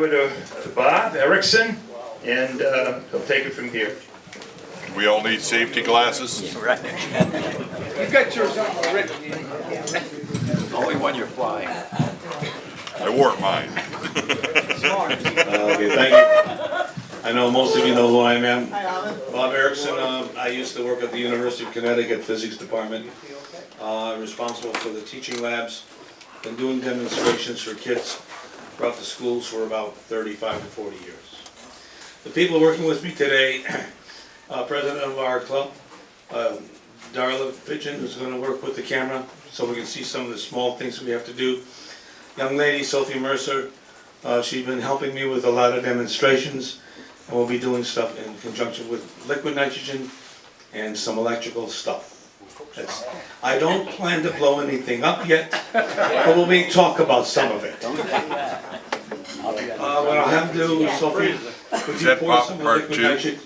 over to Bob Erickson, and he'll take it from here. We all need safety glasses. Right. You got yours on already. Only when you're flying. I wore mine. Okay, thank you. I know most of you know who I am. Bob Erickson. I used to work at the University of Connecticut Physics Department. Responsible for the teaching labs. Been doing demonstrations for kids throughout the schools for about 35 to 40 years. The people working with me today, president of our club, Darla Pigeon, who's going to work with the camera so we can see some of the small things we have to do. Young lady, Sophie Mercer, she's been helping me with a lot of demonstrations, and we'll be doing stuff in conjunction with liquid nitrogen and some electrical stuff. I don't plan to blow anything up yet, but we'll be talk about some of it. What I'll have to do, Sophie, would you pour some liquid nitrogen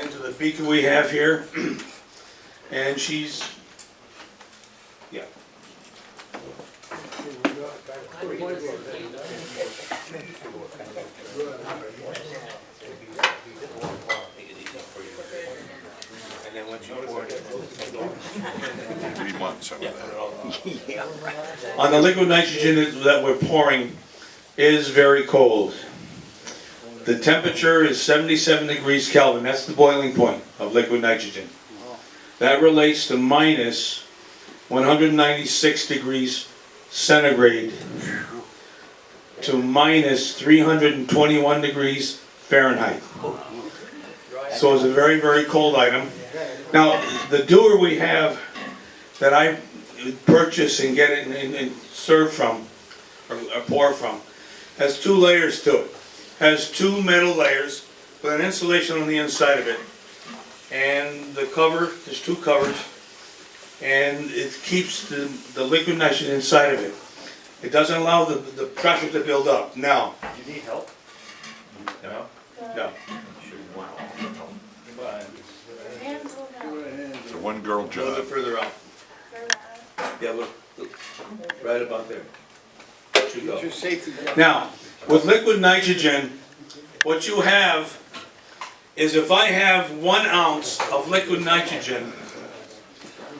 into the beaker we have here? And she's, yeah. And then once you pour it, We want some of that. on the liquid nitrogen that we're pouring is very cold. The temperature is 77 degrees Kelvin. That's the boiling point of liquid nitrogen. That relates to minus 196 degrees centigrade to minus 321 degrees Fahrenheit. So it's a very, very cold item. Now, the doer we have that I purchase and get it and serve from, or pour from, has two layers to it. Has two metal layers with an insulation on the inside of it. And the cover, there's two covers, and it keeps the liquid nitrogen inside of it. It doesn't allow the pressure to build up. Now. Do you need help? No? No. It's a one-girl A little bit job. further out. Yeah, look, right about there. There you go. Your safety. Now, with liquid nitrogen, what you have is if I have 1 ounce of liquid nitrogen,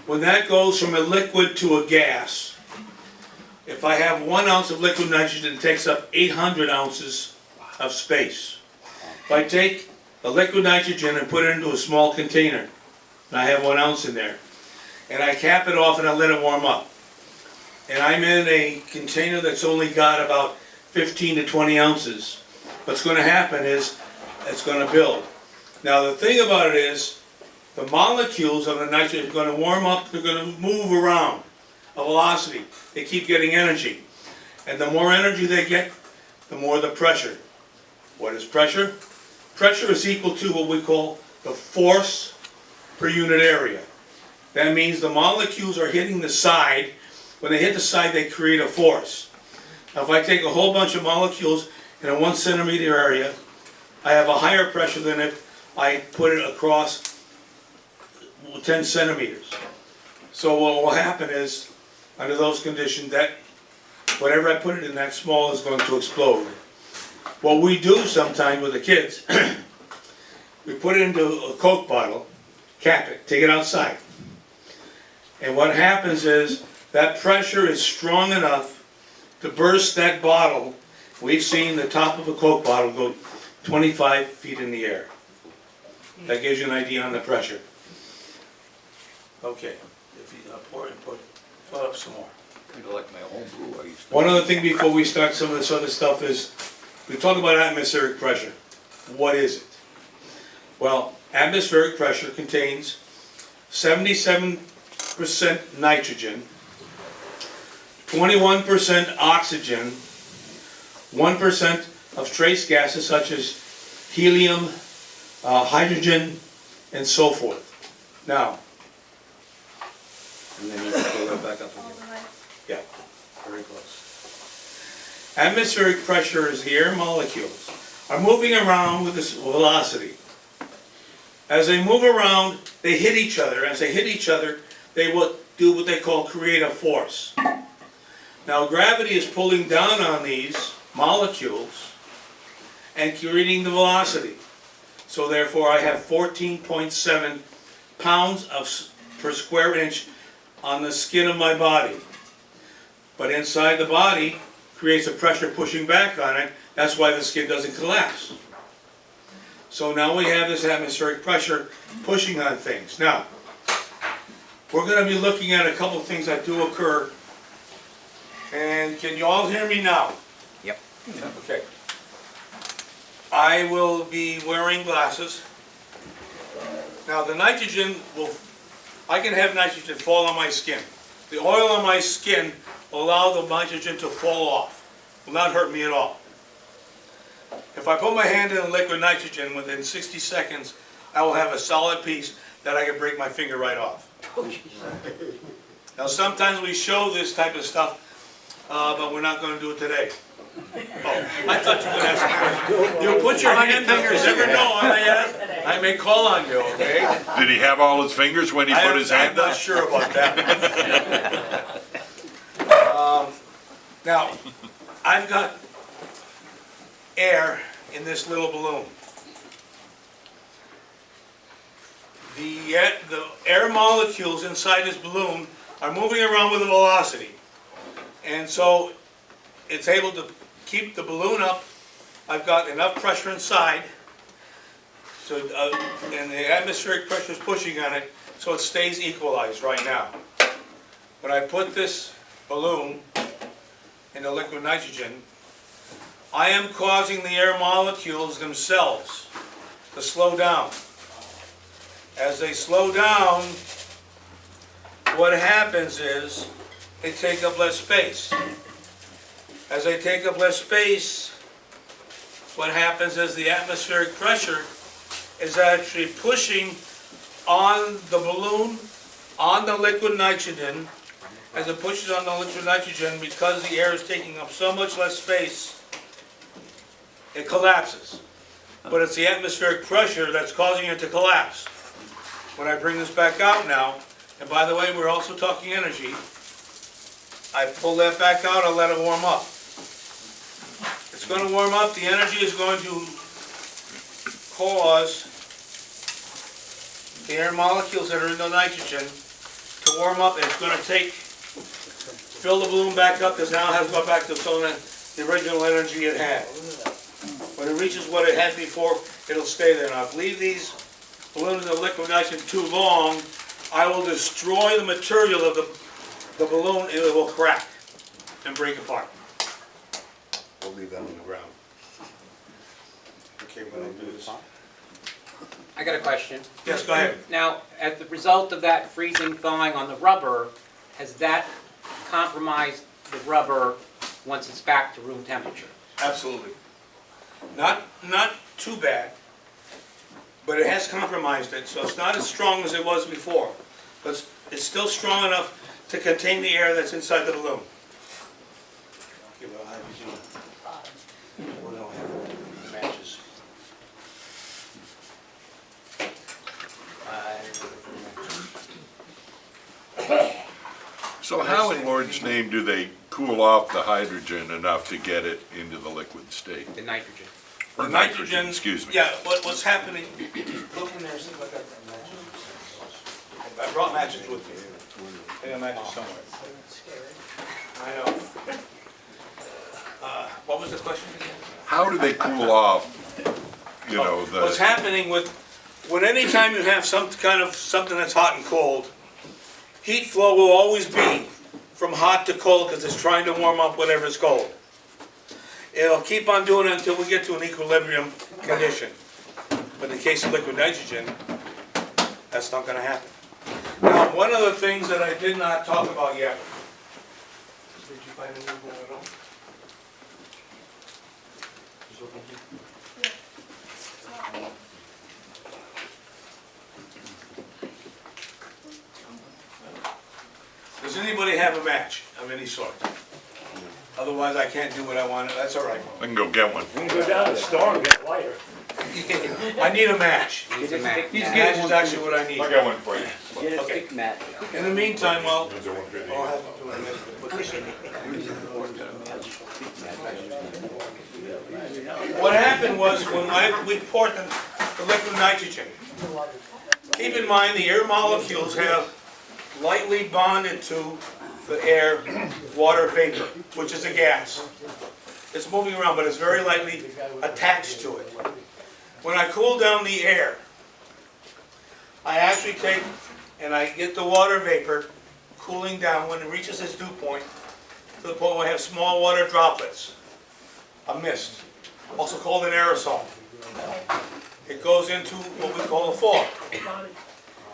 when that goes from a liquid to a gas, if I have 1 ounce of liquid nitrogen, it takes up 800 ounces of space. If I take the liquid nitrogen and put it into a small container, and I have 1 ounce in there, and I cap it off and I let it warm up, and I'm in a container that's only got about 15 to 20 ounces, what's going to happen is it's going to build. Now the thing about it is, the molecules of the nitrogen are going to warm up, they're going to move around, a velocity. They keep getting energy. And the more energy they get, the more the pressure. What is pressure? Pressure is equal to what we call the force per unit area. That means the molecules are hitting the side. When they hit the side, they create a force. Now if I take a whole bunch of molecules in a 1 centimeter area, I have a higher pressure than if I put it across 10 centimeters. So what will happen is, under those conditions, that whatever I put it in that small is going to explode. What we do sometimes with the kids, we put it into a Coke bottle, cap it, take it outside. And what happens is, that pressure is strong enough to burst that bottle. We've seen the top of a Coke bottle go 25 feet in the air. That gives you an idea on the pressure. Okay, if you pour it, fill up some more. Kind of like my home brew I used to. One other thing before we start some of this other stuff is, we talk about atmospheric pressure. What is it? Well, atmospheric pressure contains 77% nitrogen, 21% oxygen, 1% of trace gases such as helium, hydrogen, and so forth. Now, and then you can pull that back up again. Yeah, very close. Atmospheric pressure is the air molecules are moving around with this velocity. As they move around, they hit each other. As they hit each other, they will do what they call create a force. Now gravity is pulling down on these molecules, and reading the velocity. So therefore I have 14.7 pounds per square inch on the skin of my body. But inside the body creates a pressure pushing back on it. That's why the skin doesn't collapse. So now we have this atmospheric pressure pushing on things. Now, we're going to be looking at a couple of things that do occur. And can you all hear me now? Yep. Okay. I will be wearing glasses. Now the nitrogen I can have nitrogen fall on my skin. The oil on my skin will allow the nitrogen to fall off. Will not hurt me at all. If I put my hand in the liquid nitrogen, within 60 seconds, I will have a solid piece that I can break my finger right off. Now sometimes we show this type of stuff, but we're not going to do it today. Oh, I thought you were going to ask a question. You put your hand up, you never know, I may call on you, okay? Did he have all his fingers when he put his hand I'm not up? sure about that. Now, I've got air in this little balloon. The air molecules inside this balloon are moving around with a velocity. And so it's able to keep the balloon up. I've got enough pressure inside, so, and the atmospheric pressure is pushing on it, so it stays equalized right now. When I put this balloon in the liquid nitrogen, I am causing the air molecules themselves to slow down. As they slow down, what happens is they take up less space. As they take up less space, what happens is the atmospheric pressure is actually pushing on the balloon, on the liquid nitrogen. As it pushes on the liquid nitrogen, because the air is taking up so much less space, it collapses. But it's the atmospheric pressure that's causing it to collapse. When I bring this back out now, and by the way, we're also talking energy, I pull that back out, I'll let it warm up. It's going to warm up, the energy is going to cause the air molecules that are in the nitrogen to warm up, and it's going to fill the balloon back up, because now it has to go back to the original energy it had. When it reaches what it had before, it'll stay there. Now, if I leave these balloons in the liquid nitrogen too long, I will destroy the material of the balloon, and it will crack and break apart. We'll leave that on the ground. Okay, when I do this. I got a question. Yes, go ahead. Now, as the result of that freezing thawing on the rubber, has that compromised the rubber once it's back to room temperature? Absolutely. Not too bad, but it has compromised it, so it's not as strong as it was before. But it's still strong enough to contain the air that's inside the balloon. Okay, well, I'll have you do it. We don't have matches. So how in Lord's name do they cool off the hydrogen enough to get it into the liquid state? The nitrogen. Or The nitrogen, excuse me. Yeah, what's happening, look in there, see if I got matches. I brought matches with me. I got matches somewhere. I know. What was the question again? How do they cool off, you know, What's the, happening when any time you have some kind of something that's hot and cold, heat flow will always be from hot to cold because it's trying to warm up whatever's cold. It'll keep on doing it until we get to an equilibrium condition. But in the case of liquid nitrogen, that's not going to happen. Now, one of the things that I did not talk about yet. Did you find any more at all? Does anybody have a match of any sort? Otherwise, I can't do what I want. That's all right. I can go get one. We can go down to the store and get lighter. I need a match. Needs a mat. A match is actually what I need. I got one for you. Okay. In the meantime, well, I'll have to do it. Put this in. What happens happened was when we poured the liquid nitrogen, keep in mind the air molecules have lightly bonded to the air water vapor, which is a gas. It's moving around, but it's very lightly attached to it. When I cool down the air, I actually take and I get the water vapor cooling down when it reaches its dew point, to the point where I have small water droplets, a mist, also called an aerosol. It goes into what we call a fog.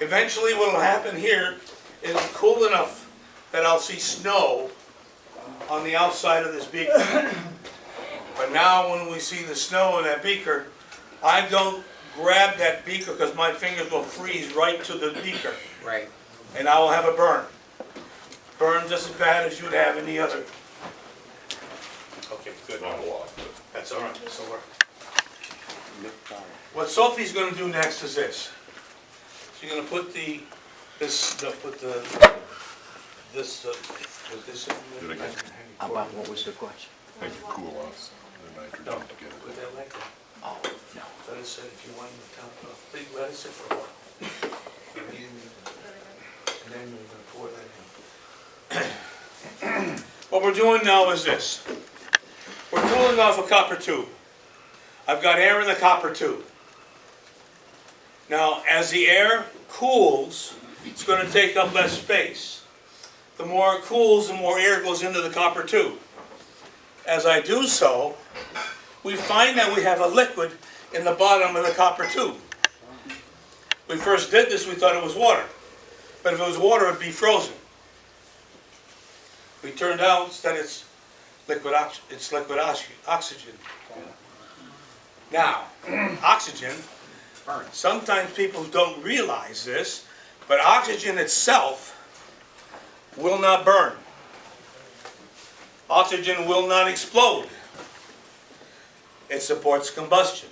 Eventually what will happen here is cool enough that I'll see snow on the outside of this beaker. But now when we see the snow in that beaker, I don't grab that beaker because my fingers will freeze right to the beaker. Right. And I will have a burn. Burn just as bad as you would have any other. Okay, good. Not a lot, but That's all right. This'll work. What Sophie's going to do next is this. She's going to put this in Did I get it? About what was the question? make it cool off the nitrogen No, to get put it. that like that. Oh, no. Let it sit if you want to top it off. Let it sit for a while. And then you're going to pour that in. What we're doing now is this. We're cooling off a copper tube. I've got air in the copper tube. Now, as the air cools, it's going to take up less space. The more it cools, the more air goes into the copper tube. As I do so, we find that we have a liquid in the bottom of the copper tube. We first did this, we thought it was water. But if it was water, it would be frozen. We turned out that it's liquid oxygen. Now, oxygen, sometimes people don't realize this, but oxygen itself will not burn. Oxygen will not explode. It supports combustion.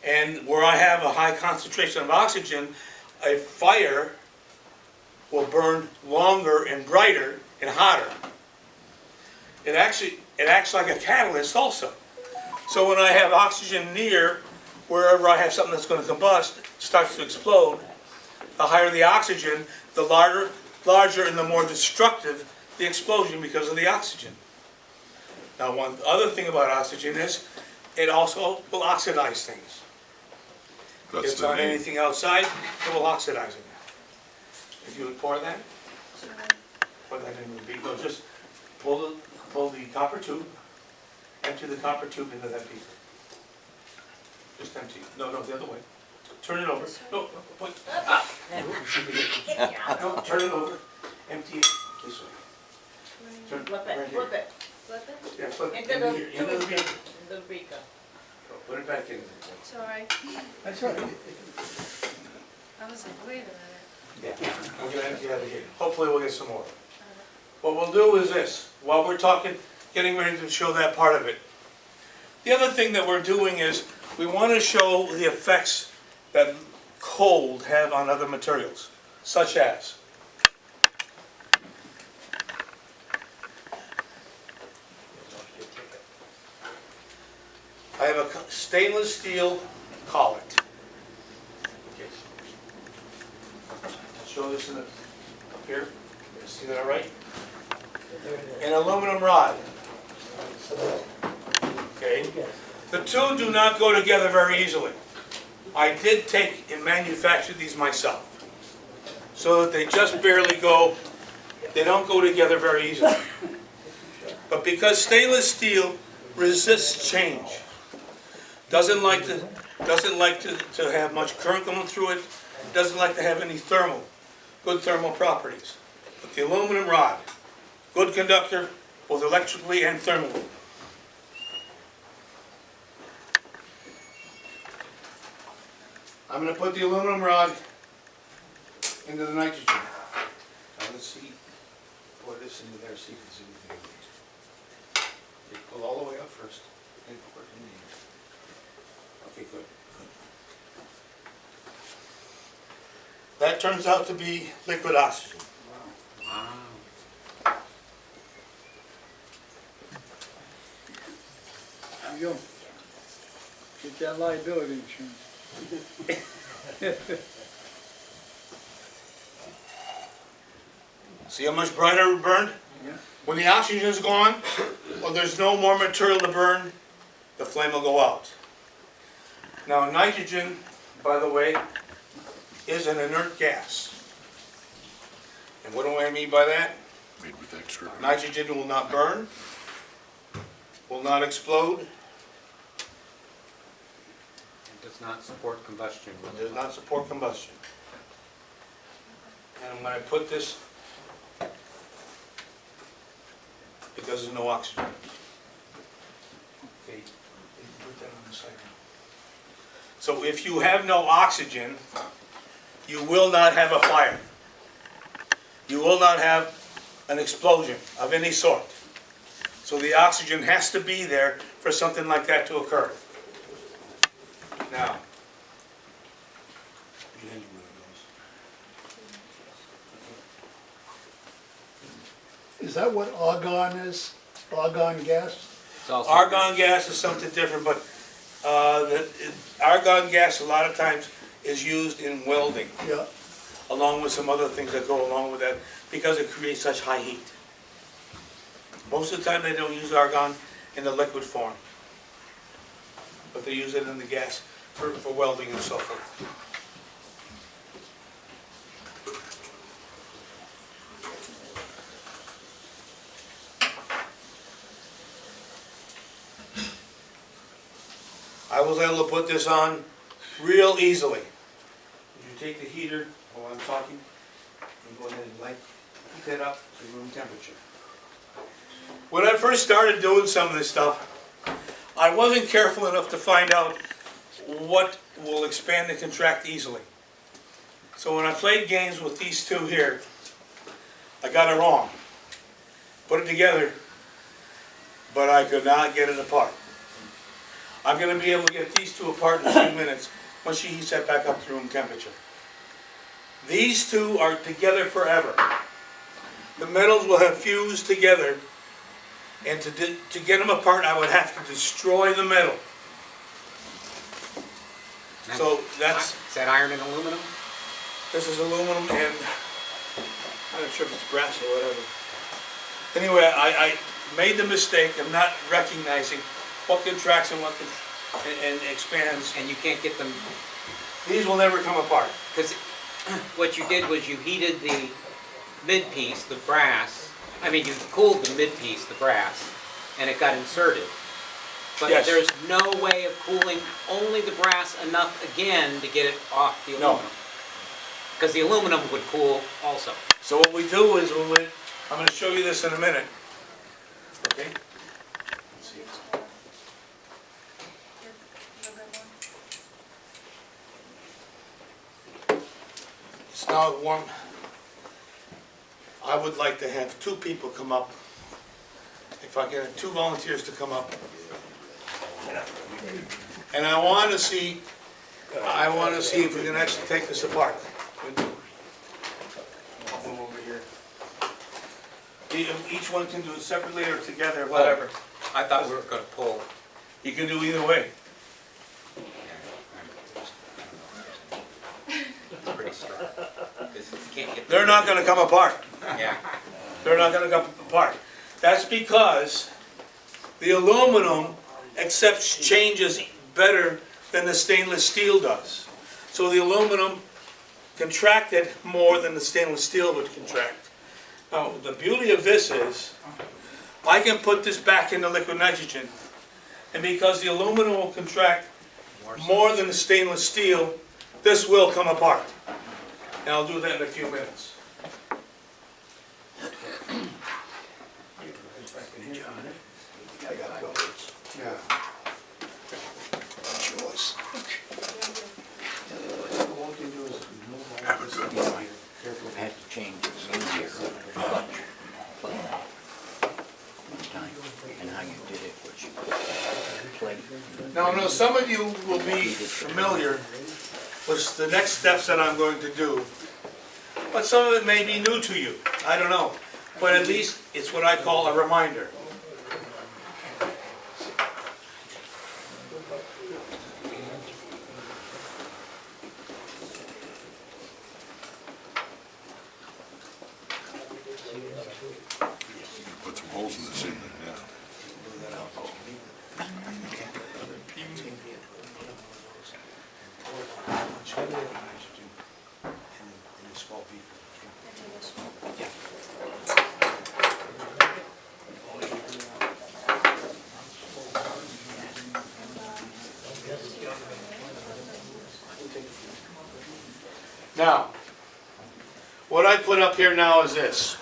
And where I have a high concentration of oxygen, a fire will burn longer and brighter and hotter. It acts like a catalyst also. So when I have oxygen near, wherever I have something that's going to combust, starts to explode, the higher the oxygen, the larger and the more destructive the explosion because of the oxygen. Now, one other thing about oxygen is it also will oxidize things. If That's it's the on name. anything outside, it will oxidize it. If you would pour that, pour that in the beaker. No, just pull the copper tube, empty the copper tube into that beaker. Just empty it. No, the other way. Turn it over. No, point. No, turn it over. Empty it this way. Turn Flip right it, here. flip it, flip it. Yeah, flip it. Into the Into the tube. beaker. In the beaker. Put it back in. Sorry, That's right. I was like, wait a minute. Yeah, we're gonna empty out of here. Hopefully we'll get some more. What we'll do is this, while we're talking, getting ready to show that part of it. The other thing that we're doing is, we want to show the effects that cold have on other materials, such as I have a stainless steel collet. Okay. I'll show this up here. See that all right? An aluminum rod. Okay. The two do not go together very easily. I did take and manufacture these myself, so that they just barely go. They don't go together very easily. But because stainless steel resists change, doesn't like to have much current going through it, doesn't like to have any good thermal properties. But the aluminum rod, good conductor, both electrically and thermally. I'm going to put the aluminum rod into the nitrogen. Now let's see, pour this into there, see if there's anything. Okay, pull all the way up first. And pour it in there. Okay, good. That turns out to be liquid oxygen. Get that liability insurance. See how much brighter it burned? Yeah. When the oxygen is gone, or there's no more material to burn, the flame will go out. Now nitrogen, by the way, is an inert gas. And what do I mean by that? Made with extra. Nitrogen will not burn, will not explode, It does not support combustion. and does not support combustion. And I'm going to put this, because there's no oxygen. Okay, put that on the side now. So if you have no oxygen, you will not have a fire. You will not have an explosion of any sort. So the oxygen has to be there for something like that to occur. Now, you hand me one of Is that what argon is? Argon gas? It's also- Argon gas is something different, but argon gas a lot of times is used in welding, Yeah. along with some other things that go along with that, because it creates such high heat. Most of the time they don't use argon in the liquid form, but they use it in the gas for welding and so forth. I was able to put this on real easily. You take the heater while I'm talking, and go ahead and heat that up to room temperature. When I first started doing some of this stuff, I wasn't careful enough to find out what will expand and contract easily. So when I played games with these two here, I got it wrong. Put it together, but I could not get it apart. I'm going to be able to get these two apart in a few minutes once she heats that back up to room temperature. These two are together forever. The metals will have fused together, and to get them apart I would have to destroy the metal. So that's, Is that iron and aluminum? this is aluminum and I'm not sure if it's brass or whatever. Anyway, I made the mistake of not recognizing what contracts and what and expands. And you can't get them, These will never come apart. because what you did was you heated the mid piece, the brass, you cooled the mid piece, the brass, and it got inserted. But Yes. there's no way of cooling only the brass enough again to get it off the No. aluminum. Because the aluminum would cool also. So what we do is, I'm going to show you this in a minute. Okay? Let's see. It's now warm. I would like to have two people come up. If I can have two volunteers to come up. And I want to see if we can actually take this apart. Move over here. Each one can do it separately or together, whatever. I thought we were going to pull. You can do either way. It's pretty strong. 'Cause you can't get They're not going to come apart. Yeah. They're not going to come apart. That's because the aluminum accepts changes better than the stainless steel does. So the aluminum contracted more than the stainless steel would contract. Now, the beauty of this is, I can put this back into liquid nitrogen, and because the aluminum will contract more than the stainless steel, this will come apart. And I'll do that in a few minutes. Yeah. Choice. Have a good one. I've had to change it in here. And how you did it was you put the plate. Now, I know some of you will be familiar with the next steps that I'm going to do, but some of it may be new to you. I don't know. But at least it's what I call a reminder. Now, what I put up here now is this.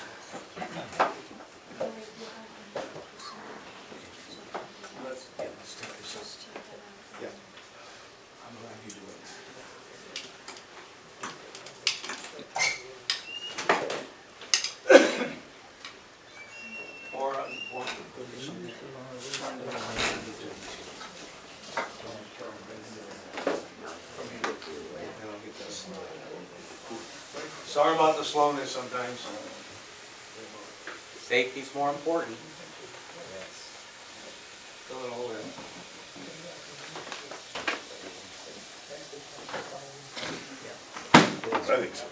Sorry about the slowness sometimes. Safety's more important. Fill it all in. I think so.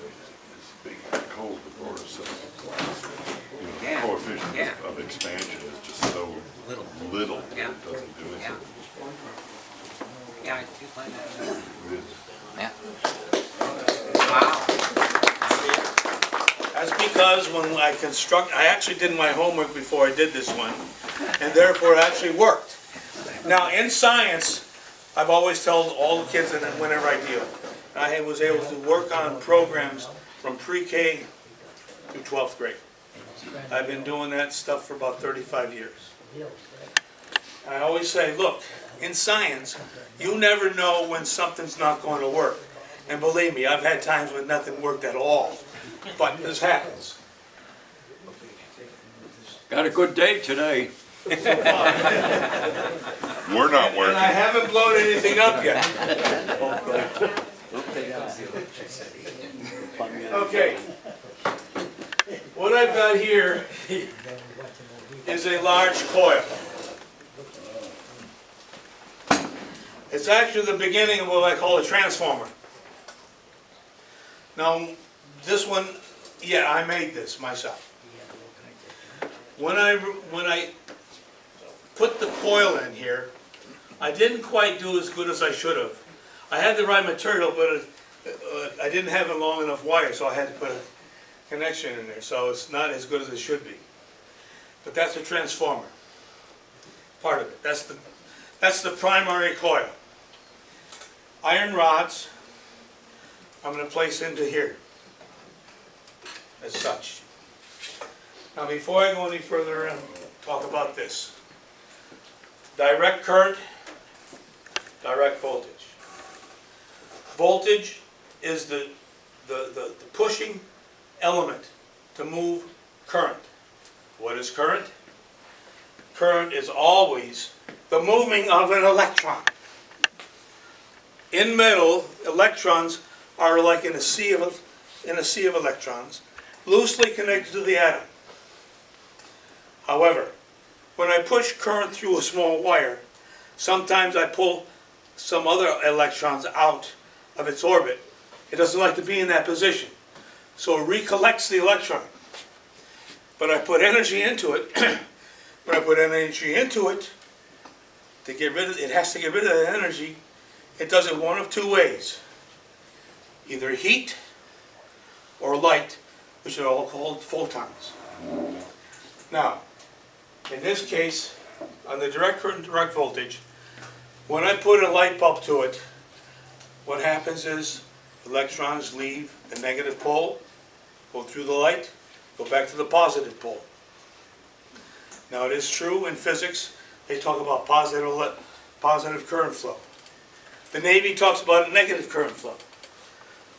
It's big cold before it's so, you know, Yeah, the coefficient yeah. of expansion is just so Little. little, Yeah. it doesn't do Yeah. anything. Yeah, I do find that. It is. Yeah. Wow. That's because when I actually did my homework before I did this one, and therefore it actually worked. Now, in science, I've always told all the kids that whenever I deal, I was able to work on programs from pre-K to 12th grade. I've been doing that stuff for about 35 years. I always say, look, in science, you never know when something's not going to work. And believe me, I've had times when nothing worked at all. But this happens. Got a good day today. We're not And working. I haven't blown anything up yet. Okay. What I've got here is a large coil. It's actually the beginning of what I call a transformer. Now, this one, yeah, I made this myself. When I put the coil in here, I didn't quite do as good as I should have. I had the right material, but I didn't have a long enough wire, so I had to put a connection in there. So it's not as good as it should be. But that's a transformer. Part of it. That's the primary coil. Iron rods I'm going to place into here, as such. Now before I go any further and talk about this, direct current, direct voltage. Voltage is the pushing element to move current. What is current? Current is always the moving of an electron. In metal, electrons are like in a sea of electrons, loosely connected to the atom. However, when I push current through a small wire, sometimes I pull some other electrons out of its orbit. It doesn't like to be in that position, so it recollects the electron. But I put energy into it. When I put energy into it, to get rid of it has to get rid of that energy. It does it one of two ways. Either heat or light, which are all called photons. Now, in this case, on the direct current, direct voltage, when I put a light bulb to it, what happens is electrons leave the negative pole, go through the light, go back to the positive pole. Now it is true in physics, they talk about positive current flow. The Navy talks about negative current flow.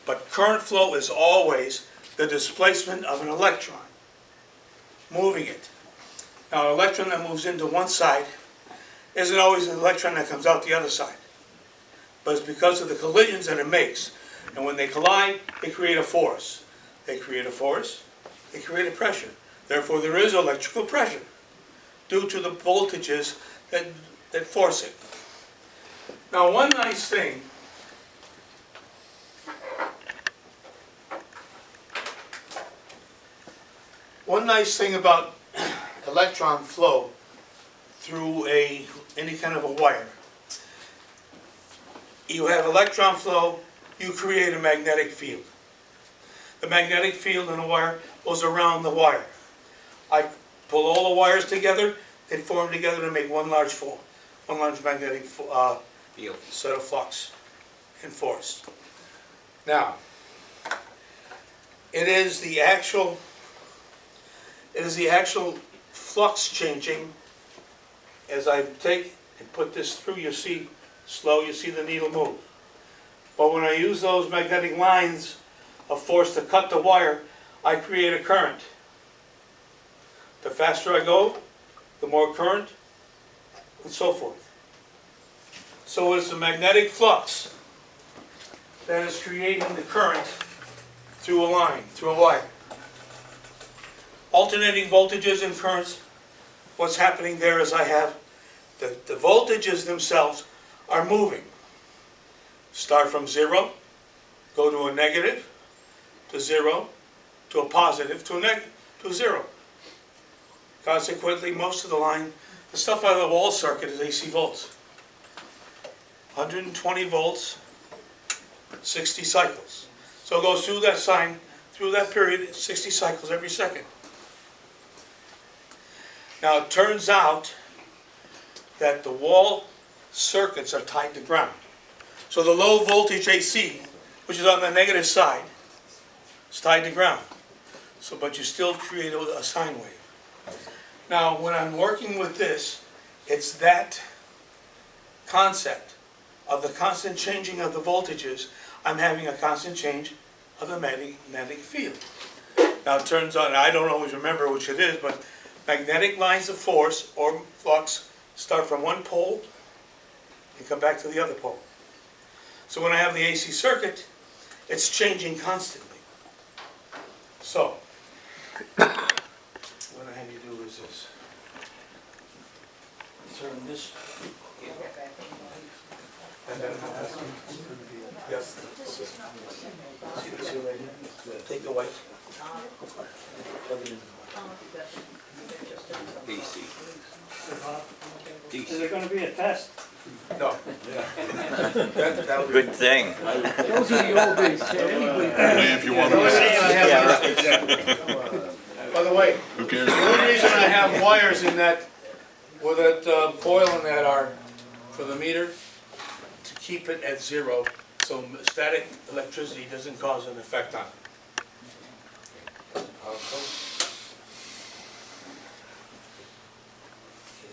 But current flow is always the displacement of an electron, moving it. Now an electron that moves into one side isn't always an electron that comes out the other side. But it's because of the collisions that it makes. And when they collide, they create a force. They create a force, they create a pressure. Therefore there is electrical pressure due to the voltages that force it. Now one nice thing about electron flow through any kind of a wire, you have electron flow, you create a magnetic field. The magnetic field in a wire goes around the wire. I pull all the wires together, they form together to make one large magnetic field, set of flux and force. Now, it is the actual flux changing. As I take and put this through, you see the needle move. But when I use those magnetic lines of force to cut the wire, I create a current. The faster I go, the more current, and so forth. So it's the magnetic flux that is creating the current through a line, through a wire. Alternating voltages and currents, what's happening there is I have the voltages themselves are moving. Start from 0, go to a negative, to 0, to a positive, to a negative, to 0. Consequently, most of the line, the stuff out of the wall circuit is AC volts. 120 volts, 60 cycles. So it goes through that sine, through that period, 60 cycles every second. Now it turns out that the wall circuits are tied to ground. So the low voltage AC, which is on the negative side, is tied to ground. So, but you still create a sine wave. Now when I'm working with this, it's that concept of the constant changing of the voltages. I'm having a constant change of the magnetic field. Now it turns out, I don't always remember which it is, but magnetic lines of force or flux start from one pole and come back to the other pole. So when I have the AC circuit, it's changing constantly. So, what I have you do is this. Turn this. And then yep. See this here right here? Take the white. Plug it in. DC. Is there gonna be a test? No. That would Good thing. Those are the old days, Only if you want to. By the way, Who cares? the only reason I have wires in that, with that coil in that are for the meter, to keep it at 0, so static electricity doesn't cause an effect on it. Okay,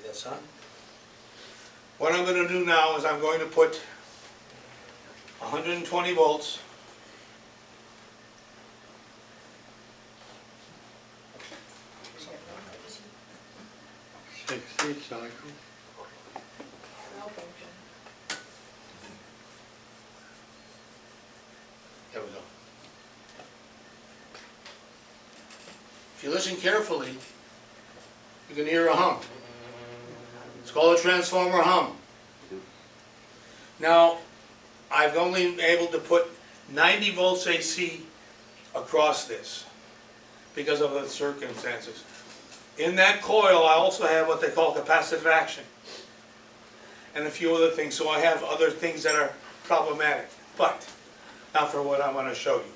that's on. What I'm going to do now is I'm going to put 120 volts There we go. If you listen carefully, you can hear a hum. It's called a transformer hum. Now, I've only been able to put 90 volts AC across this because of the circumstances. In that coil, I also have what they call capacitive action and a few other things, so I have other things that are problematic. But, not for what I want to show you.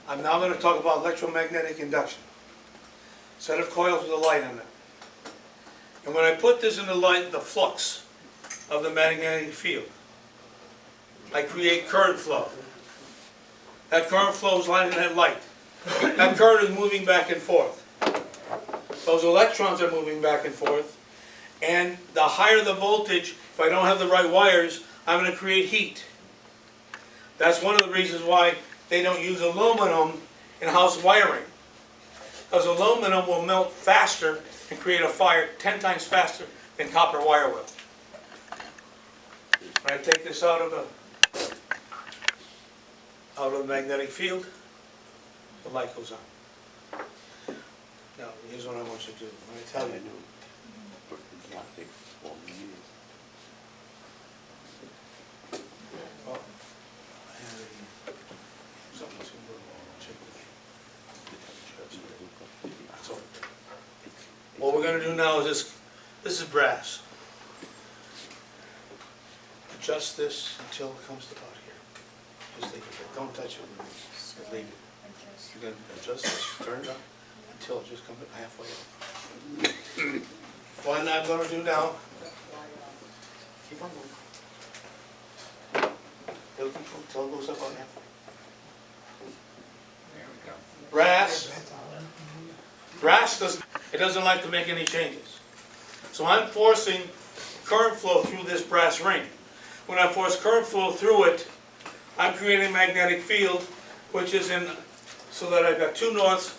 I'm now going to talk about electromagnetic induction. Set of coils with a light on them. And when I put this in the light, the flux of the magnetic field, I create current flow. That current flow is lining that light. That current is moving back and forth. Those electrons are moving back and forth. And the higher the voltage, if I don't have the right wires, I'm going to create heat. That's one of the reasons why they don't use aluminum in house wiring. Because aluminum will melt faster and create a fire 10 times faster than copper wire will. When I take this out of the magnetic field, the light goes on. Now, here's what I want you to do. When I tell you, well, something's going to check with you. What we're going to do now is this is brass. Adjust this until it comes to about here. Just leave it there. Don't touch it. Just leave it. You're going to adjust this, turn it up until it just comes halfway up. What I'm going to do now, keep on moving. It'll keep until it goes up on halfway. brass doesn't like to make any changes. So I'm forcing current flow through this brass ring. When I force current flow through it, I'm creating a magnetic field, which is in, so that I've got two norths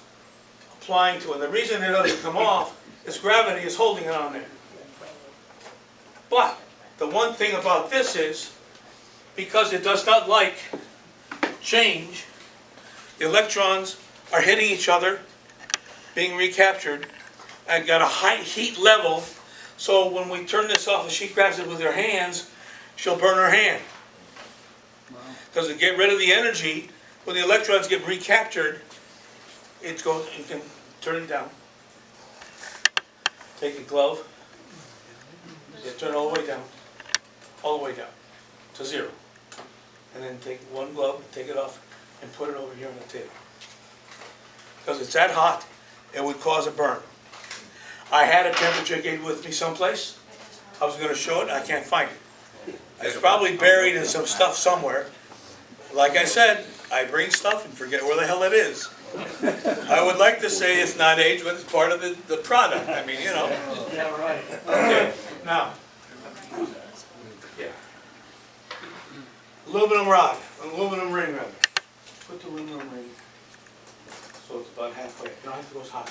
applying to it. And the reason it doesn't come off is gravity is holding it on there. But the one thing about this is, because it does not like change, the electrons are hitting each other, being recaptured, and got a high heat level, so when we turn this off and she grabs it with her hands, she'll burn her hand. Because to get rid of the energy, when the electrons get recaptured, it goes, you can turn it down. Take a glove, turn it all the way down, to 0. And then take one glove, take it off, and put it over here on the table. Because it's that hot, it would cause a burn. I had a temperature gauge with me someplace. I was going to show it, I can't find it. It's probably buried in some stuff somewhere. Like I said, I bring stuff and forget where the hell it is. I would like to say it's not aged, but it's part of the product. I mean, you know. Yeah, right. Okay, now. Yeah. Aluminum rod, aluminum ring rather. Put the aluminum ring so it's about halfway. You don't have to go as high.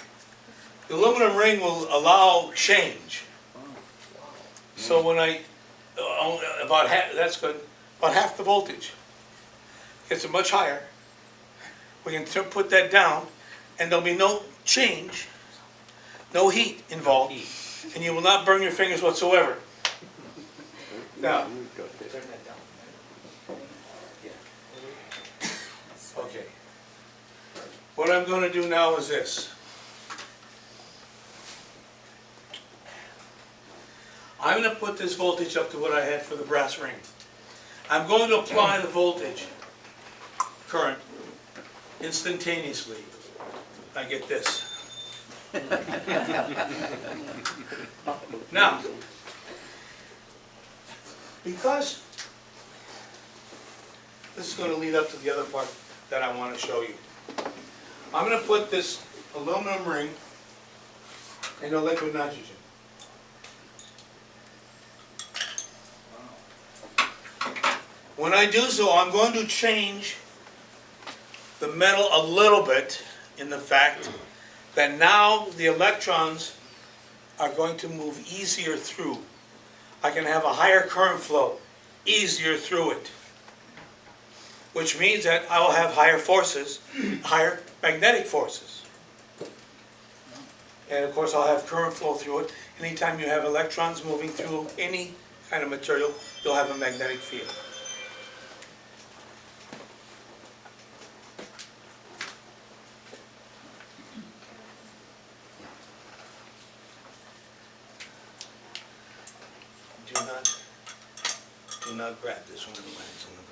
The aluminum ring will allow change. So when about half, that's good, about half the voltage. Gets it much higher. We can put that down, and there'll be no change, no heat involved, and you will not burn your fingers whatsoever. Now, turn that down. Okay. What I'm going to do now is this. I'm going to put this voltage up to what I had for the brass ring. I'm going to apply the voltage, current, instantaneously. I get this. Now, because this is going to lead up to the other part that I want to show you. I'm going to put this aluminum ring into liquid nitrogen. When I do so, I'm going to change the metal a little bit in the fact that now the electrons are going to move easier through. I can have a higher current flow, easier through it, which means that I will have higher forces, higher magnetic forces. And of course I'll have current flow through it. Anytime you have electrons moving through any kind of material, you'll have a magnetic field. Do not grab this one of the lands on the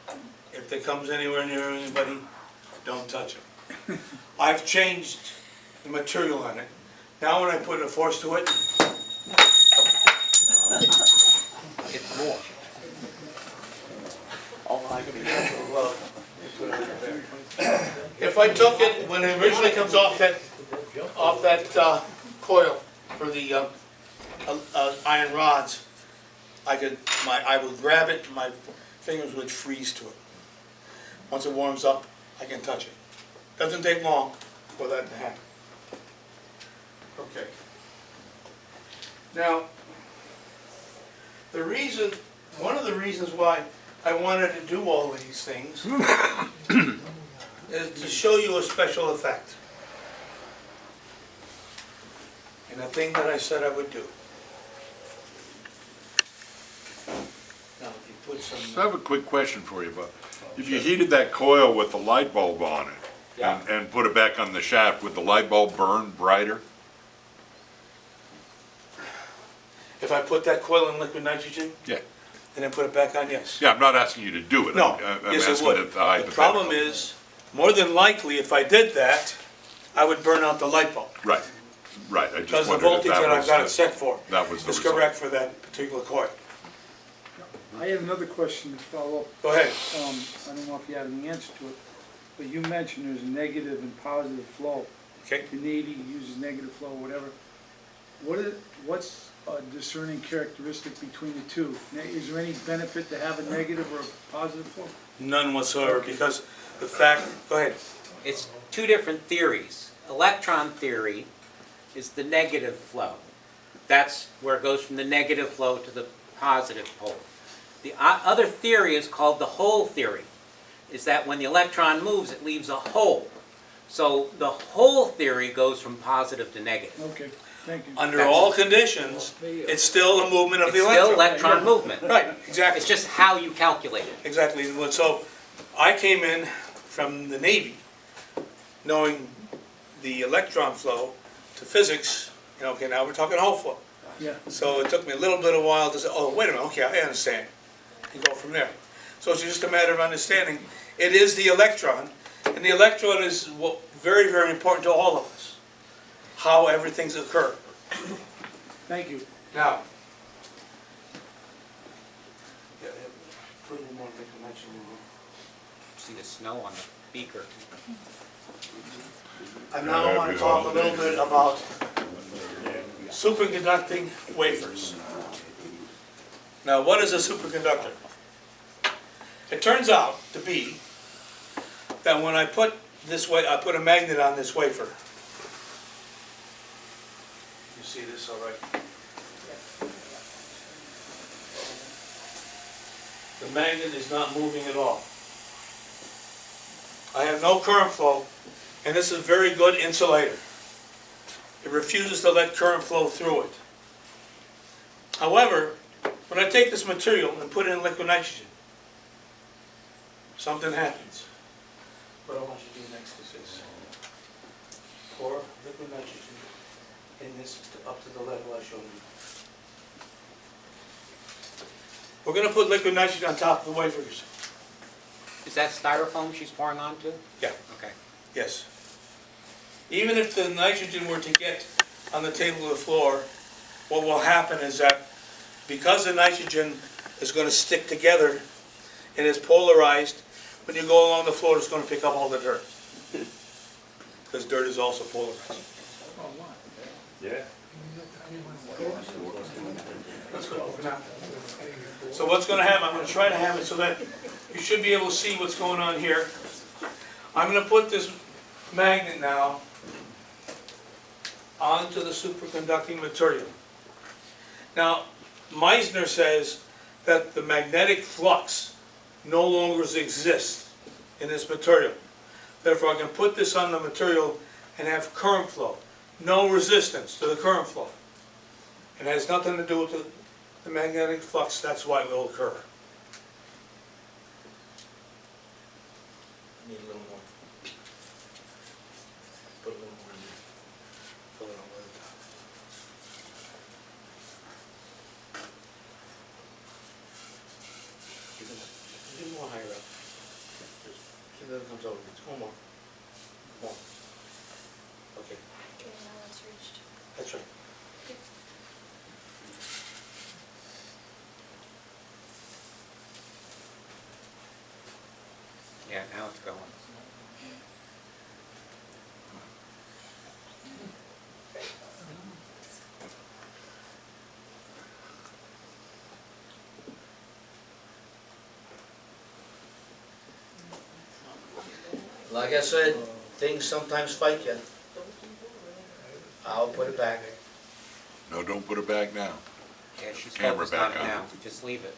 ground. If it comes anywhere near anybody, don't touch it. I've changed the material on it. Now when I put a force to it, It's more. All I can do. well, put it over there. If I took it, when it originally comes off that coil for the iron rods, I would grab it, and my fingers would freeze to it. Once it warms up, I can touch it. Doesn't take long for that to happen. Okay. Now, one of the reasons why I wanted to do all of these things is to show you a special effect. And a thing that I said I would do. Now, if you put some... So I have a quick question for you, Bob. If you heated that coil with the light bulb on it, Yeah. and put it back on the shaft, would the light bulb burn brighter? If I put that coil in liquid nitrogen, Yeah. and then put it back on, yes. Yeah, I'm not asking you to do it. No, I'm yes it asking would. the The hypothetical. problem is, more than likely, if I did that, I would burn out the light bulb. Right, right. I Because just the wondered if voltage that that I've was got it the, set for that was the is result. correct for that particular coil. I have another question to follow up. Go ahead. I don't know if you have any answer to it. But you mentioned there's negative and positive flow. Okay. The Navy uses negative flow, whatever. What's a discerning characteristic between the two? Is there any benefit to have a negative or a positive flow? None whatsoever, because the fact, go ahead. It's two different theories. Electron theory is the negative flow. That's where it goes from the negative flow to the positive pole. The other theory is called the hole theory, is that when the electron moves, it leaves a hole. So the hole theory goes from positive to negative. Okay, thank you. Under all conditions, it's still a movement of It's the still electron. electron movement. Right, exactly. It's just how you calculate it. Exactly. So I came in from the Navy knowing the electron flow to physics. Okay, now we're talking hole flow. Yeah. So it took me a little bit of a while to say, oh, wait a minute, okay, I understand. And go from there. So it's just a matter of understanding. It is the electron, and the electron is very, very important to all of us, how everything's occur. Thank you. Now, See the snow on the beaker. I now want to talk a little bit about superconducting wafers. Now, what is a superconductor? It turns out to be that when I put a magnet on this wafer. You see this all right? The magnet is not moving at all. I have no current flow, and this is a very good insulator. It refuses to let current flow through it. However, when I take this material and put it in liquid nitrogen, something happens. What I want you to do next is this. Pour liquid nitrogen in this up to the level I showed you. We're going to put liquid nitrogen on top of the wafers. Is that styrofoam she's pouring onto? Yeah. Okay. Yes. Even if the nitrogen were to get on the table of the floor, what will happen is that because the nitrogen is going to stick together and is polarized, when you go along the floor, it's going to pick up all the dirt. Because dirt is also polarized. Yeah. Let's go over now. So what's going to happen, I'm going to try to have it so that you should be able to see what's going on here. I'm going to put this magnet now onto the superconducting material. Now, Meissner says that the magnetic flux no longer exists in this material. Therefore, I can put this on the material and have current flow. No resistance to the current flow. It has nothing to do with the magnetic flux. That's why it will occur. Need a little more. Put a little more in there. Fill it all over the top. Get more higher up. See that it comes over. Just one more. One. Okay, Okay, now it's reached. that's right. Yeah, now it's going. Like I said, things sometimes fight you. I'll put it back. No, don't put it back now. Yeah, she's Camera focused on back it on. now. Just leave it.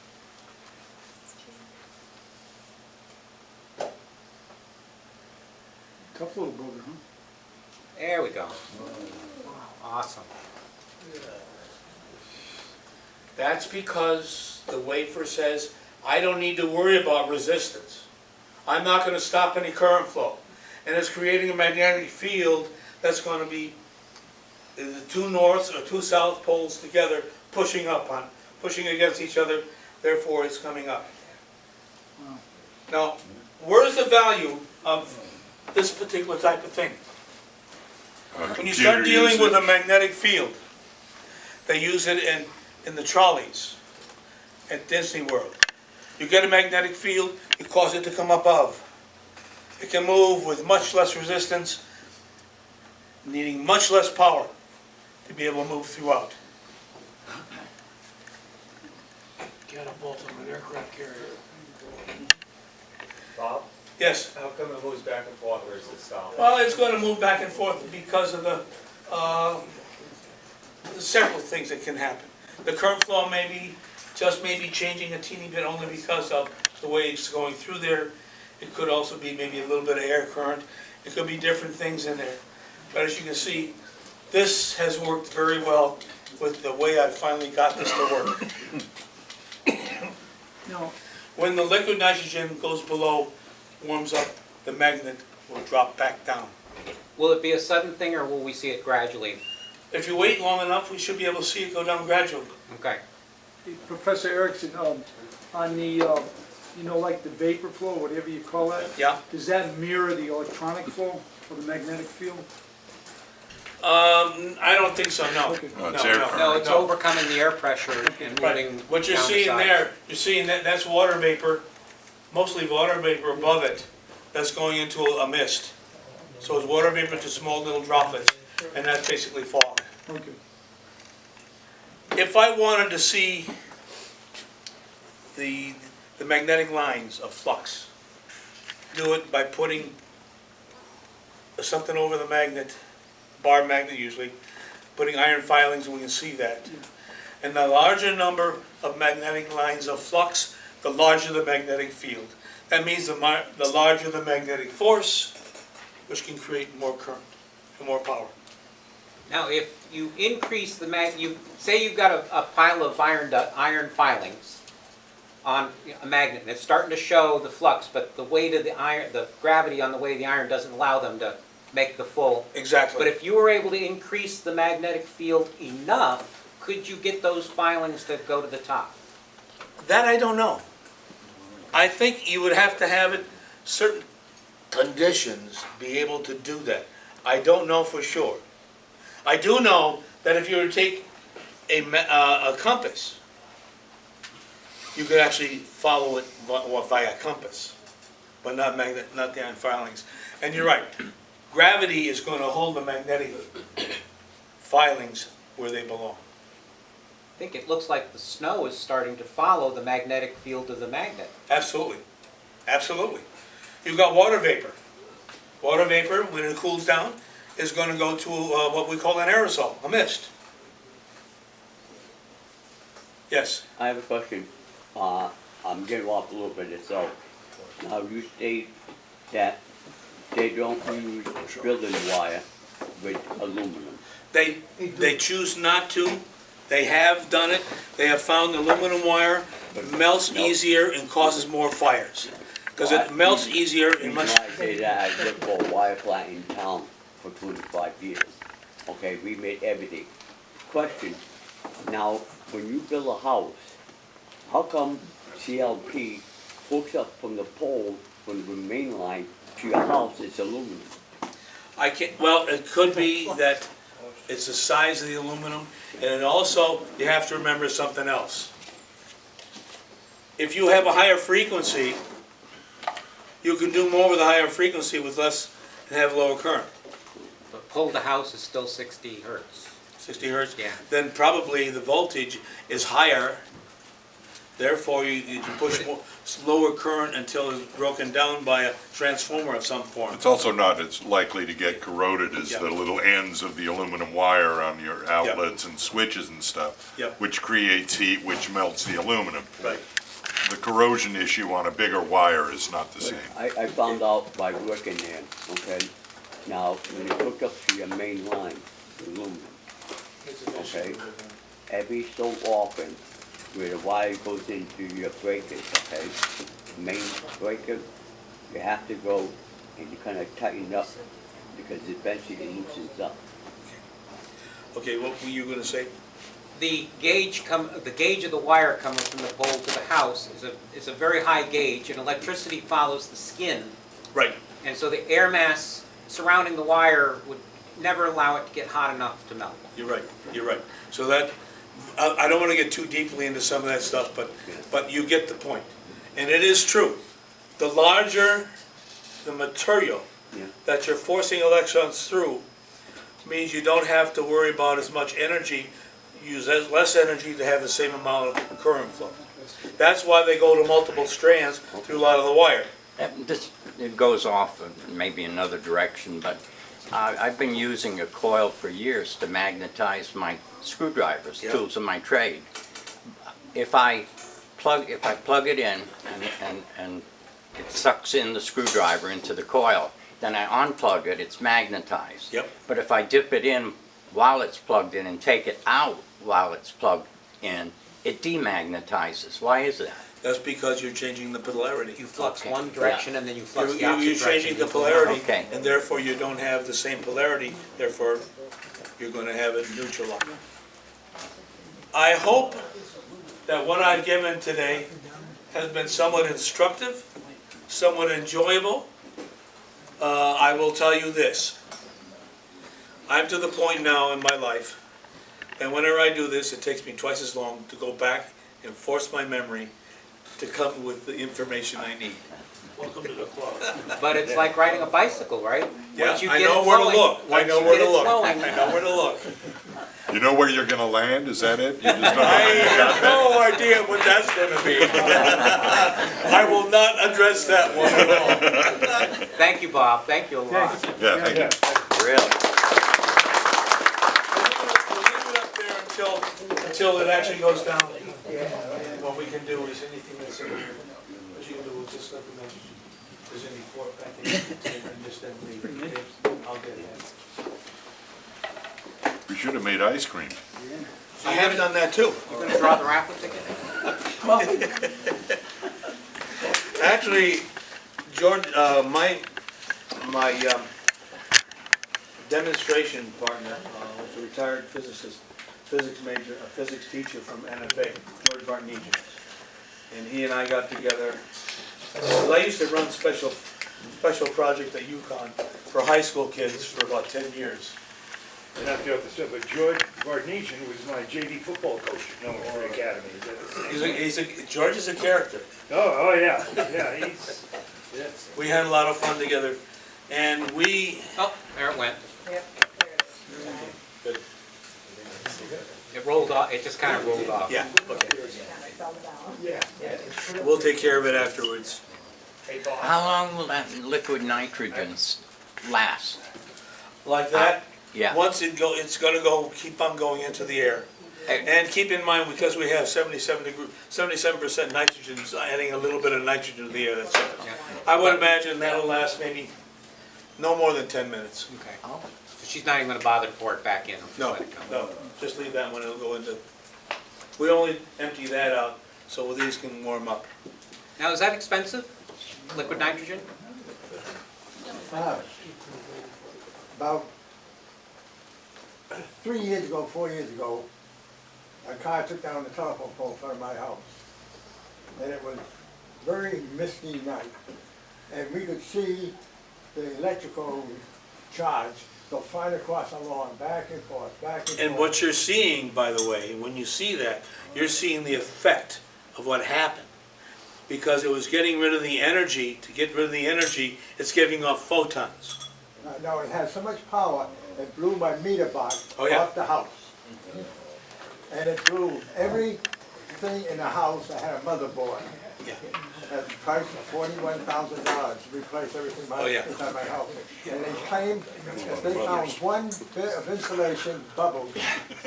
Tough little booger, huh? There we go. Awesome. That's because the wafer says, I don't need to worry about resistance. I'm not going to stop any current flow. And it's creating a magnetic field that's going to be the two norths or two south poles together pushing against each other. Therefore, it's coming up. Wow. Now, where's the value of this particular type of thing? When you start dealing with a magnetic field, they use it in the trolleys at Disney World. You get a magnetic field, you cause it to come above. It can move with much less resistance, needing much less power to be able to move throughout. Catapult on an aircraft carrier. Bob, Yes? how come it moves back and forth, or is it stopped? Well, it's going to move back and forth because of several things that can happen. The current flow may be changing a teeny bit only because of the way it's going through there. It could also be maybe a little bit of air current. It could be different things in there. But as you can see, this has worked very well with the way I finally got this to work. Now, When the liquid nitrogen goes below, warms up, the magnet will drop back down. Will it be a sudden thing, or will we see it gradually? If you wait long enough, we should be able to see it go down gradually. Okay. Professor Erickson, on the, you know, like the vapor flow, whatever you call that, Yeah. does that mirror the electronic flow or the magnetic field? I don't think so, no. Okay. No, it's air current. No, it's overcoming the air pressure and Right. moving What you're down the seeing sides. there, you're seeing that's water vapor, mostly water vapor above it, that's going into a mist. So it's water vapor to small little droplets, and that's basically fog. Okay. If I wanted to see the magnetic lines of flux, do it by putting something over the magnet, bar magnet usually, putting iron filings, and we can see that. And the larger number of magnetic lines of flux, the larger the magnetic field. That means the larger the magnetic force, which can create more current and more power. Now, if you increase the say you've got a pile of iron filings on a magnet, and it's starting to show the flux, but the weight of the iron, the gravity on the weight of the iron doesn't allow them to make the full. Exactly. But if you were able to increase the magnetic field enough, could you get those filings to go to the top? That I don't know. I think you would have to have it, certain conditions, be able to do that. I don't know for sure. I do know that if you were to take a compass, you could actually follow it via compass, but not the iron filings. And you're right, gravity is going to hold the magnetic filings where they belong. I think it looks like the snow is starting to follow the magnetic field of the magnet. Absolutely, absolutely. You've got water vapor. Water vapor, when it cools down, is going to go to what we call an aerosol, a mist. Yes. I have a question. I'm getting off a little bit, so now you state that they don't use building wire with aluminum. They choose not to. They have done it. They have found aluminum wire melts easier and causes more fires. Because it melts easier and much... I say that, I worked for a wire plant in town for 25 years. Okay, we made everything. Question, now, when you build a house, how come CLP hooks up from the pole, from the main line to your house, it's aluminum? I can't, well, it could be that it's the size of the aluminum, and then also, you have to remember something else. If you have a higher frequency, you can do more with a higher frequency with less and have lower current. But pole to house is still 60 hertz. 60 hertz? Yeah. Then probably the voltage is higher, therefore you can push more, lower current until it's broken down by a transformer of some form. It's also not as likely to get corroded as Yep. the little ends of the aluminum wire on your outlets and switches and stuff, Yep. which creates heat, which melts the aluminum. Right. The corrosion issue on a bigger wire is not the same. I found out by working there, okay? Now, when you hook up to your main line, aluminum, okay? Every so often, where the wire goes into your breakers, okay? Main breaker, you have to go and you kind of tighten up because eventually it loosens up. Okay, what were you going to say? The gauge of the wire coming from the pole to the house is a very high gauge, and electricity follows the skin, Right. and so the air mass surrounding the wire would never allow it to get hot enough to melt. You're right, you're right. So that, I don't want to get too deeply into some of that stuff, but you get the point. And it is true. The larger the material Yeah. that you're forcing electrons through means you don't have to worry about as much energy, use less energy to have the same amount of current flow. That's why they go to multiple strands through a lot of the wire. It goes off in maybe another direction, but I've been using a coil for years to magnetize my screwdrivers, Yeah. tools of my trade. If I plug it in and it sucks in the screwdriver into the coil, then I unplug it, it's magnetized. Yep. But if I dip it in while it's plugged in and take it out while it's plugged in, it demagnetizes. Why is that? That's because you're changing the polarity. You flux Okay, one direction and then you flux the You're opposite direction. changing the polarity, Okay. and therefore you don't have the same polarity, therefore you're gonna have it neutralized. I hope that what I've given today has been somewhat instructive, somewhat enjoyable. I will tell you this. I'm to the point now in my life that whenever I do this, it takes me twice as long to go back and force my memory to come with the information I need. Welcome to the club. But it's like riding a bicycle, right? Yeah, Once you I get know it where to flowing- look. I once know you where get to it look. flowing- I know where to look. You know where you're gonna land, is that it? You just don't know. I have no idea what that's gonna be. I will not address that one at all. Thank you, Bob, thank you a lot. Yeah, thank you. Really? We'll leave it up there until it actually goes down. What we can do is anything that's in here, what you can do is just let them know if there's any pork back there, and just then leave it. I'll get it. We should have made ice cream. I have done that too. You gonna draw the raffle ticket? Actually, George, my demonstration partner was a retired physicist, physics major, a physics teacher from NFA, George Bartnesian. And he and I got together. I used to run special project at UConn for high school kids for about 10 years. And not the other stuff, but George Bartnesian was my JV football coach, for the academy. George is a character. Oh, yeah, he's, We had a lot of fun together, and we. Oh, there it went. Yep, there it is. It rolled off, it just kind of rolled off. Yeah. Okay. I fell down. We'll take care of it afterwards. How long will that liquid nitrogen last? Like that. Yeah. Once it's gonna keep on going into the air. And keep in mind, because we have 77% nitrogen, adding a little bit of nitrogen to the air, that's it. Yeah. I would imagine that'll last maybe no more than 10 minutes. Okay. So she's not even gonna bother to pour it back in? Just No, let it come. no, just leave that one, it'll go into, we only empty that out, so these can warm up. Now, is that expensive, liquid nitrogen? About 3 years ago, 4 years ago, a car took down the telephone pole in front of my house. And it was very misty night. And we could see the electrical charge go flying across the lawn, back and forth, back and forth. And what you're seeing, by the way, when you see that, you're seeing the effect of what happened. Because it was getting rid of the energy. To get rid of the energy, it's giving off photons. No, it had so much power, it blew my meter box Oh, yeah. off the house. And it blew everything in the house. I had a motherboard Yeah. at the price of $41,000 to replace everything Oh, yeah. inside my house. And they claimed if they found one bit of insulation bubbles,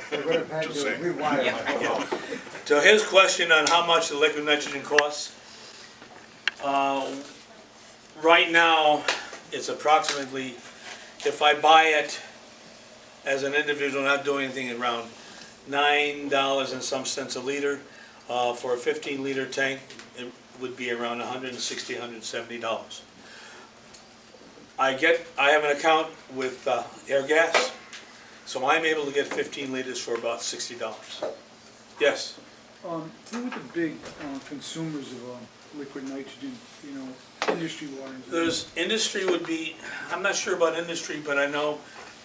they would have had to rewire my whole house. So his question on how much the liquid nitrogen costs. Right now, it's approximately, if I buy it as an individual, not doing anything, around $9 and some cents a liter. For a 15-liter tank, it would be around $160, $170. I have an account with Air Gas, so I'm able to get 15 liters for about $60. Yes? Who are the big consumers of liquid nitrogen, industry-wise? There's industry would be, I'm not sure about industry, but I know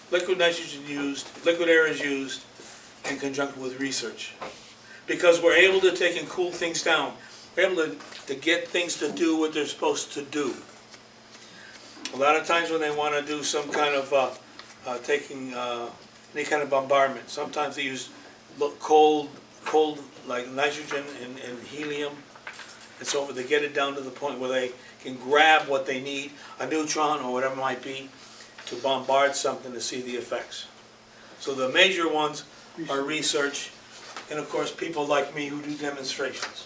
liquid nitrogen liquid air is used in conjunction with research. Because we're able to take and cool things down. We're able to get things to do what they're supposed to do. A lot of times when they want to do some kind of, taking, any kind of bombardment, sometimes they use cold, like nitrogen and helium. And so they get it down to the point where they can grab what they need, a neutron or whatever it might be, to bombard something to see the effects. So the major ones are research, and of course, people like me who do demonstrations.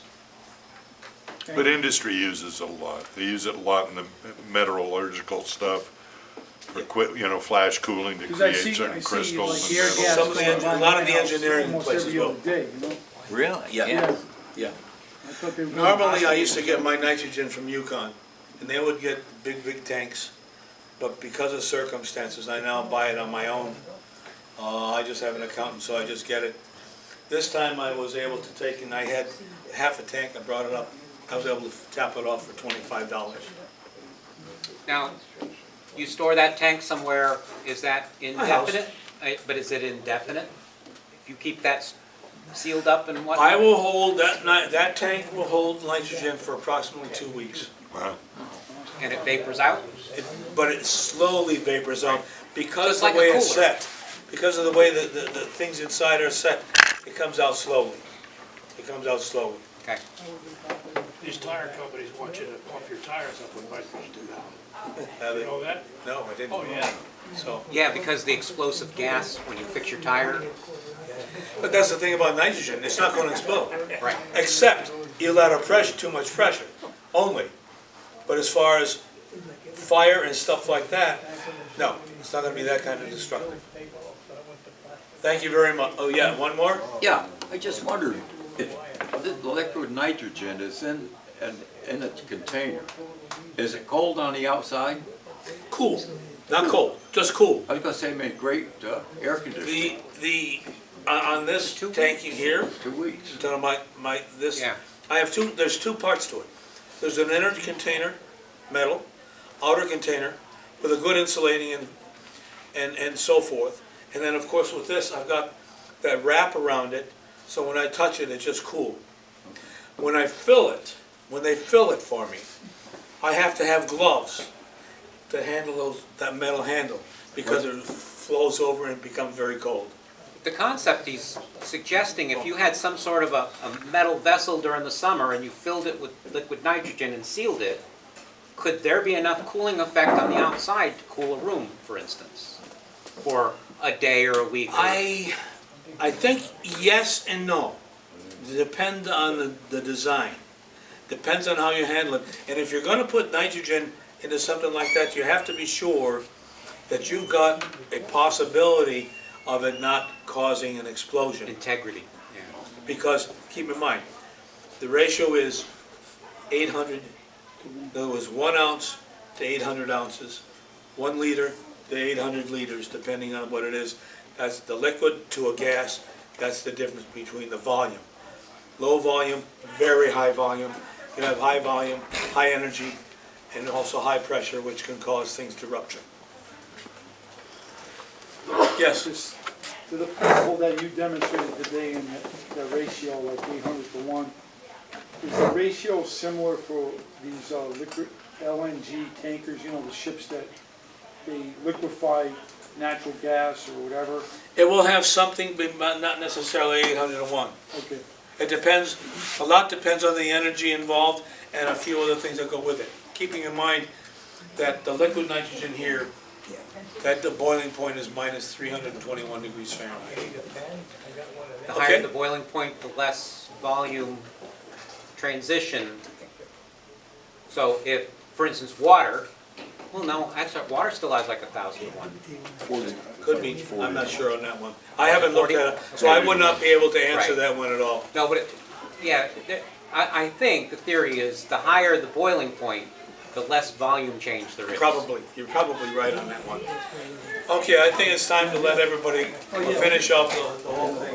But industry uses it a lot. They use it a lot in the metallurgical stuff, for flash cooling to 'Cause I create see certain like crystals and air metals. gas Some of the going by a lot of my the house engineering almost places every will. other day, you know? Really? Yeah. Yeah. I thought they were going Normally, I to used to get my nitrogen from Yukon, and they would get big tanks, but because of circumstances, I now buy it on my own. I just have an accountant, so I just get it. This time I was able to take, and I had half a tank, I brought it up, I was able to tap it off for $25. Now, you store that tank somewhere, is that My house. indefinite? But is it indefinite? If you keep that sealed up and whatnot? I will hold, that tank will hold nitrogen for approximately 2 weeks. Wow. And it vapors out? But it slowly vapors out, because Just of like the a way it's cooler. set. Because of the way the things inside are set, it comes out slowly. It comes out slowly. Okay. These tire companies want you to pump your tires up with nitrogen now. Have You they? know that? No, I didn't. Oh, yeah. So, Yeah, because the explosive gas, when you fix your tire, but that's the thing about nitrogen, it's not gonna explode. right. Except you let too much pressure, only. But as far as fire and stuff like that, no, it's not gonna be that kind of destructive. Thank you very much. Oh, yeah, one more? Yeah, I just wondered if the liquid nitrogen is in its container, is it cold on the outside? Cool, not cold, just cool. I was gonna say make great air conditioning. On this tank here, 2 weeks. to this, Yeah. I have there's two parts to it. There's an inner container, metal, outer container, with a good insulating and so forth. And then, of course, with this, I've got that wrap around it, so when I touch it, it's just cool. When they fill it for me, I have to have gloves to handle that metal handle, because it flows over and becomes very cold. The concept he's suggesting, if you had some sort of a metal vessel during the summer and you filled it with liquid nitrogen and sealed it, could there be enough cooling effect on the outside to cool a room, for instance, for a day or a week? I think yes and no. It depends on the design. Depends on how you handle it. And if you're gonna put nitrogen into something like that, you have to be sure that you've got a possibility of it not causing an explosion. Integrity, yeah. Because, keep in mind, the ratio is 800, in other words, 1 ounce to 800 ounces, 1 liter to 800 liters, depending on what it is. That's the liquid to a gas, that's the difference between the volume. Low volume, very high volume. You have high volume, high energy, and also high pressure, which can cause things to rupture. Yes? Just to the principle that you demonstrated today in the ratio, like 800 to 1, is the ratio similar for these liquid LNG tankers, you know, the ships that they liquefy natural gas or whatever? It will have something, but not necessarily 800 to 1. Okay. It depends, a lot depends on the energy involved and a few other things that go with it. Keeping in mind that the liquid nitrogen here, that the boiling point is minus 321 degrees Fahrenheit. The higher Okay. the boiling point, the less volume transition. So if, for instance, water, well, no, actually, water still has like 1,000 to 1. Could be, I'm not sure on that one. I haven't looked at it, so I would not be able to answer Right. that one at all. No, but, I think the theory is the higher the boiling point, the less volume change there is. Probably, you're probably right on that one. Okay, I think it's time to let everybody finish off the whole thing.